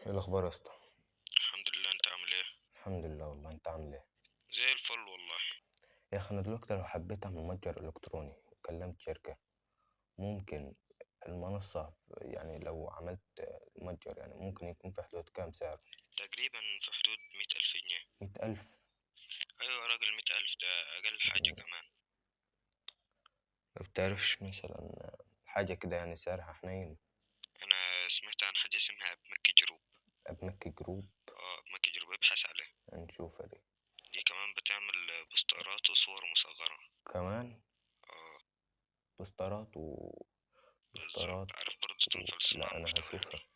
ايه الاخبار يا اسطى؟ الحمد لله، انت عامل ايه؟ الحمد لله والله. انت عامل ايه؟ زي الفل والله. يا اخي انا دلوقتي لو حبيت اعمل متجر الكتروني وكلمت شركه، ممكن المنصه يعني لو عملت متجر يعني ممكن يكون في حدود كام سعر؟ تقريبا في حدود 100,000 جنيه. 100,000؟ ايوه يا راجل، 100,000 ده اقل حاجة كمان. ما بتعرفش مثلا حاجه كده يعني سعرها حنين؟ انا سمعت عن حاجة اسمها ابمكي جروب. ابمكي جروب؟ ابمكي جروب، ابحث عليه. نشوفها دي. دي كمان بتعمل بوسترات وصور مصغرة. كمان اه، بوسترات بالظبط. وبوسترات عارف برضه تنفذ صناعة لا انا المحتوى هشوفها. يعني.